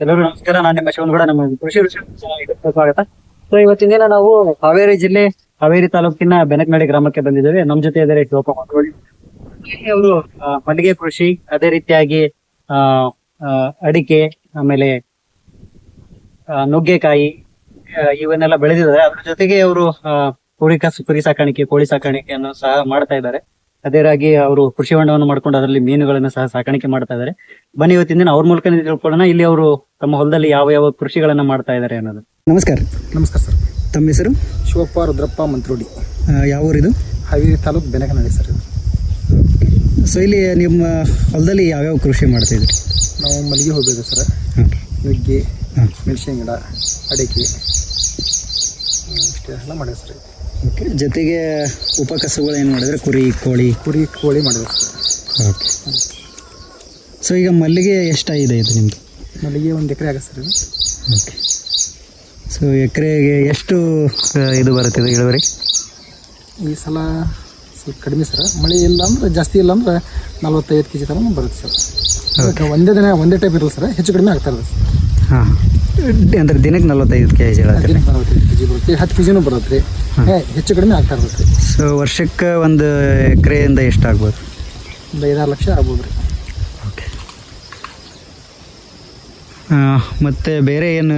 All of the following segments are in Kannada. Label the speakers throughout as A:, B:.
A: ಎಲ್ಲರೂ ನಮಸ್ಕಾರ. ನಾನು ನಿಮ್ಮ ಶಿವನಗೌಡ. ನಮ್ಮ ಕೃಷಿ ಋಷಿ ಚಾನೆಲ್ಗೆ ಸ್ವಾಗತ. ಸೊ ಇವತ್ತಿನ ದಿನ ನಾವು ಹಾವೇರಿ ಜಿಲ್ಲೆ ಹಾವೇರಿ ತಾಲೂಕಿನ ಬೆನಕನಹಳ್ಳಿ ಗ್ರಾಮಕ್ಕೆ ಬಂದಿದ್ದೇವೆ. ನಮ್ಮ ಜೊತೆ ಇದ್ದಾರೆ ಶಿವಪ್ಪ ಮಂತ್ರೋಳಿ ಅವರು. ಮಲ್ಲಿಗೆ ಕೃಷಿ, ಅದೇ ರೀತಿಯಾಗಿ ಆ ಅಡಿಕೆ, ಆಮೇಲೆ ನುಗ್ಗೆಕಾಯಿ ಇವನ್ನೆಲ್ಲ ಬೆಳೆದಿದ್ದಾರೆ. ಅದ್ರ ಜೊತೆಗೆ ಅವರು ಕುರಿ ಸಾಕಾಣಿಕೆ, ಕೋಳಿ ಸಾಕಾಣಿಕೆಯನ್ನು ಸಹ ಮಾಡ್ತಾ ಇದ್ದಾರೆ. ಅದೇರಾಗಿ ಅವರು ಕೃಷಿ ಹೊಂಡವನ್ನು ಮಾಡ್ಕೊಂಡು ಅದರಲ್ಲಿ ಮೀನುಗಳನ್ನು ಸಹ ಸಾಕಾಣಿಕೆ ಮಾಡ್ತಾ ಇದ್ದಾರೆ. ಬನ್ನಿ ಇವತ್ತಿನ ದಿನ ಅವ್ರ ಮೂಲಕ ತಿಳ್ಕೊಳ್ಳೋಣ, ಇಲ್ಲಿ ಅವರು ತಮ್ಮ ಹೊಲದಲ್ಲಿ ಯಾವ ಯಾವ ಕೃಷಿಗಳನ್ನ ಮಾಡ್ತಾ ಇದ್ದಾರೆ ಅನ್ನೋದು.
B: ನಮಸ್ಕಾರ.
C: ನಮಸ್ಕಾರ ಸರ್.
B: ತಮ್ಮ ಹೆಸರು?
C: ಶಿವಪ್ಪ ರುದ್ರಪ್ಪ ಮಂತ್ರೋಡಿ.
B: ಯಾವ ಊರಿದು?
C: ಹಾವೇರಿ ತಾಲೂಕು ಬೆನಕನಹಳ್ಳಿ ಸರ್.
B: ಸೊ ಇಲ್ಲಿ ನಿಮ್ಮ ಹೊಲದಲ್ಲಿ ಯಾವ್ಯಾವ ಕೃಷಿ ಮಾಡ್ತಾ ಇದ್ರಿ?
C: ನಾವು ಮಲ್ಲಿಗೆ ಹೋಗ್ಬೇಕು ಸರ್, ನುಗ್ಗೆ, ಮೆಣಸಿನ ಗಿಡ, ಅಡಿಕೆ ಇಷ್ಟೆಲ್ಲ ಮಾಡಿದೆ ಸರ್.
B: ಓಕೆ. ಜೊತೆಗೆ ಉಪಕಸಬುಗಳು ಏನು ಮಾಡಿದ್ರೆ ಕುರಿ ಕೋಳಿ
C: ಮಾಡಿದೆ ಸರ್.
B: ಓಕೆ. ಸೊ ಈಗ ಮಲ್ಲಿಗೆ ಎಷ್ಟಾಗಿದೆ ಇದು ನಿಮ್ಮದು?
C: ಮಲ್ಲಿಗೆ 1 ಎಕರೆ ಆಗುತ್ತೆ ಸರ್ ಇದು.
B: ಓಕೆ. ಸೊ ಎಕರೆಗೆ ಎಷ್ಟು ಇದು ಬರುತ್ತೆ ಇದು ಇಳುವರಿ?
C: ಈ ಸಲ ಸ್ವಲ್ಪ ಕಡಿಮೆ ಸರ್. ಮಳೆ ಇಲ್ಲ ಅಂದ್ರೆ, ಜಾಸ್ತಿ ಇಲ್ಲ ಅಂದ್ರೆ 45 kg ತನಕ ಬರುತ್ತೆ ಸರ್. ಒಂದೇ ಟೈಪ್ ಇರಲ್ಲ ಸರ್, ಹೆಚ್ಚು ಕಡಿಮೆ ಆಗ್ತಾ ಇರುತ್ತೆ ಸರ್.
B: ಹಾಂ, ಅಂದರೆ ದಿನಕ್ಕೆ 45 kg
C: ದಿನಕ್ಕೆ 45 kg ಬರುತ್ತೆ, 10 kg ಬರುತ್ತೆ ರೀ. ಹೆಚ್ಚು ಕಡಿಮೆ ಆಗ್ತಾ ಇರುತ್ತೆ.
B: ಸೊ ವರ್ಷಕ್ಕೆ 1 ಎಕರೆಯಿಂದ ಎಷ್ಟು ಆಗ್ಬೋದು?
C: ಒಂದು 5-6 ಲಕ್ಷ ಆಗ್ಬೋದು ರೀ.
B: ಓಕೆ. ಮತ್ತು ಬೇರೆ ಏನು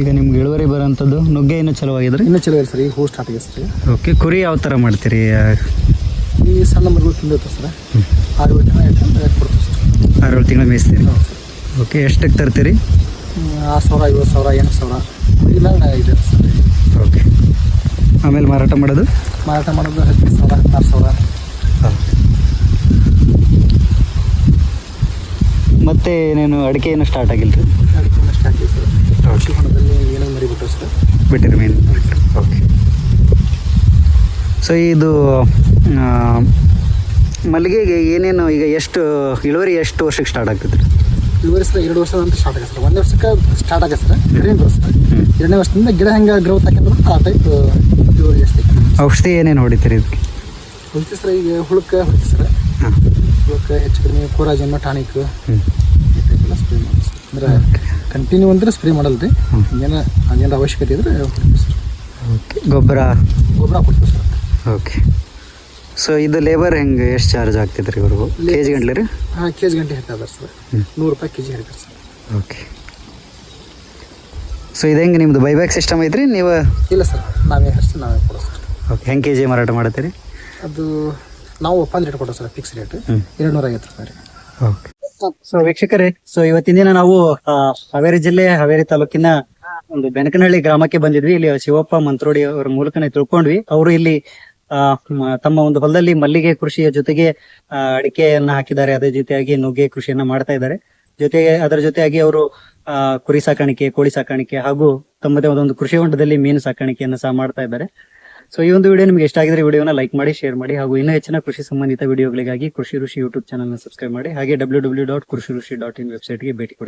B: ಈಗ ನಿಮ್ಗೆ ಇಳುವರಿ ಬರೋಂಥದ್ದು? ನುಗ್ಗೆ ಇನ್ನೂ ಚಲೋ ಆಗಿದ್ರೆ?
C: ಇನ್ನೂ ಚಲೋ ಇಲ್ಲ ಸರ್, ಈಗ ಹೂ ಸ್ಟಾರ್ಟ್ ಆಗಿದೆ ಸರ್.
B: ಓಕೆ. ಕುರಿ ಯಾವ ಥರ ಮಾಡ್ತೀರಿ?
C: ಈ ಸಣ್ಣ ಮರಿಗಳು ತಿಂದಿರ್ತಾವೆ ಸರ್, 6-7 ತಿಂಗಳು ಕೊಡ್ತೀವಿ ಸರ್.
B: 6-7 ತಿಂಗಳು ಮೇಯಿಸ್ತೀರಿ? ಓಕೆ. ಎಷ್ಟಕ್ಕೆ ತರ್ತೀರಿ?
C: 6,000, 7,000, 8,000 ಇಲ್ಲ ಇದೆ ಸರ್.
B: ಓಕೆ. ಆಮೇಲೆ ಮಾರಾಟ ಮಾಡೋದು?
C: ಮಾರಾಟ ಮಾಡೋದು 15,000, 16,000.
B: ಹಾಂ. ಮತ್ತೆ ಏನೇನು ಅಡಿಕೆ ಏನು ಸ್ಟಾರ್ಟ್ ಆಗಿಲ್ಲ ರೀ?
C: ಅಡಿಕೆ ಸ್ಟಾರ್ಟ್ ಆಗಿದೆ ಸರ್. ಕೃಷಿ ಹೊಂಡದಲ್ಲಿ ಏನೋ ಮರಿ ಬಿಟ್ಟು ಸರ್.
B: ಬಿಟ್ಟಿರಿ ಮೀನು? ಓಕೆ. ಸೊ ಇದು ಮಲ್ಲಿಗೆಗೆ ಏನೇನು ಈಗ ಎಷ್ಟು ಇಳುವರಿ ಎಷ್ಟು ವರ್ಷಕ್ಕೆ ಸ್ಟಾರ್ಟ್ ಆಗ್ತದೆ?
C: ಇಳುವರಿ ಸರ್ 2 ವರ್ಷ ಅಂತ ಸ್ಟಾರ್ಟ್ ಆಗಿದೆ ಸರ್. 1 ವರ್ಷಕ್ಕೆ ಸ್ಟಾರ್ಟ್ ಆಗಿದೆ ಸರ್, ಕಡಿಮೆ ಬರುತ್ತೆ ಸರ್. 2ನೇ ವರ್ಷದಿಂದ ಗಿಡ ಹೆಂಗೆ ಗ್ರೋತ್ ಹಾಕಿದ್ರೆ ಆ ಟೈಪ್ ಇಳುವರಿ ಜಾಸ್ತಿ.
B: ಔಷಧಿ ಏನೇನು ಹೊಡಿತೀರಿ ಇದಕ್ಕೆ?
C: ಹೊಡಿತೀವಿ ಸರ್. ಈಗ ಹುಳಕ್ಕೆ ಹೊಡಿತೀವಿ ಸರ್.
B: ಹಾಂ.
C: ಹುಳಕ್ಕೆ ಹೆಚ್ಚು ಕಡಿಮೆ ಕೋರಾಜನ್ ಟಾನಿಕ್ ಈ ಟೈಪ್ ಎಲ್ಲ ಸ್ಪ್ರೇ ಮಾಡಿ ಸರ್. ಅಂದರೆ ಕಂಟಿನ್ಯೂ ಅಂದ್ರೆ ಸ್ಪ್ರೇ ಮಾಡಲ್ಲ ರೀ. ಅದೇನು ಅವಶ್ಯಕತೆ ಇದ್ರೆ ಹೊಡಿತೀವಿ ಸರ್.
B: ಓಕೆ. ಗೊಬ್ಬರ
C: ಕೊಡ್ತೀವಿ ಸರ್.
B: ಓಕೆ. ಸೊ ಇದು ಲೇಬರ್ ಹೆಂಗೆ ಎಷ್ಟು ಚಾರ್ಜ್ ಆಗ್ತದೆ ರೀ ಇವ್ರಿಗೂ? ಕೆಜಿ ಗಂಟ್ಲೆ ರೀ?
C: ಹಾಂ, ಕೆಜಿ ಗಂಟೆ ಹೇಳ್ತಾರೆ ಸರ್. 100 ರೂಪಾಯಿ ಕೆಜಿ ಹೇಳ್ತಾರೆ ಸರ್.
B: ಓಕೆ. ಸೊ ಇದು ಹೆಂಗೆ ನಿಮ್ಮದು ಬೈಬ್ಯಾಕ್ ಸಿಸ್ಟಮ್ ಐತ್ರಿ? ನೀವು?
C: ಇಲ್ಲ ಸರ್, ನಾವೇ ಹರಿಸಿ ನಾವೇ ಕೊಡೋ ಸರ್.
B: ಓಕೆ. ಹೆಂಗೆ ಕೆಜಿ ಮಾರಾಟ ಮಾಡ್ತೀರಿ?
C: ಅದು ನಾವು ಓಪನ್ ರೇಟ್ ಕೊಡೋ ಸರ್, ಫಿಕ್ಸ್ ರೇಟ್ 250 ರೂಪಾಯಿ ರೀ.
B: ಓಕೆ.
A: ಸೊ ವೀಕ್ಷಕರೇ, ಸೊ ಇವತ್ತಿನ ದಿನ ನಾವು ಹಾವೇರಿ ಜಿಲ್ಲೆ ಹಾವೇರಿ ತಾಲೂಕಿನ ಒಂದು ಬೆನಕನಹಳ್ಳಿ ಗ್ರಾಮಕ್ಕೆ ಬಂದಿದ್ವಿ. ಇಲ್ಲಿ ಶಿವಪ್ಪ ಮಂತ್ರೋಡಿ ಅವರ ಮೂಲಕನೇ ತಿಳ್ಕೊಂಡ್ವಿ. ಅವರು ಇಲ್ಲಿ ತಮ್ಮ ಒಂದು ಹೊಲದಲ್ಲಿ ಮಲ್ಲಿಗೆ ಕೃಷಿಯ ಜೊತೆಗೆ ಅಡಿಕೆಯನ್ನ ಹಾಕಿದ್ದಾರೆ. ಅದೇ ಜೊತೆಯಾಗಿ ನುಗ್ಗೆ ಕೃಷಿಯನ್ನ ಮಾಡ್ತಾ ಇದ್ದಾರೆ. ಅದರ ಜೊತೆಯಾಗಿ ಅವರು ಕುರಿ ಸಾಕಾಣಿಕೆ, ಕೋಳಿ ಸಾಕಾಣಿಕೆ ಹಾಗೂ ತಮ್ಮದೇ ಒಂದು ಕೃಷಿ ಹೊಂಡದಲ್ಲಿ ಮೀನು ಸಾಕಾಣಿಕೆಯನ್ನು ಸಹ ಮಾಡ್ತಾ ಇದ್ದಾರೆ. ಸೊ ಈ ಒಂದು ವಿಡಿಯೋ ನಿಮ್ಗೆ ಇಷ್ಟ ಆಗಿದ್ರೆ ವಿಡಿಯೋನ ಲೈಕ್ ಮಾಡಿ, ಶೇರ್ ಮಾಡಿ, ಹಾಗೂ ಇನ್ನೂ ಹೆಚ್ಚಿನ ಕೃಷಿ ಸಂಬಂಧಿತ ವಿಡಿಯೋಗಳಿಗಾಗಿ ಕೃಷಿ ಋಷಿ ಯೂಟ್ಯೂಬ್ ಚಾನಲ್ನ ಸಬ್ಸ್ಕ್ರೈಬ್ ಮಾಡಿ. ಹಾಗೆ www.krushirushi.in ವೆಬ್ಸೈಟ್ಗೆ ಭೇಟಿ ಕೊಡಿ.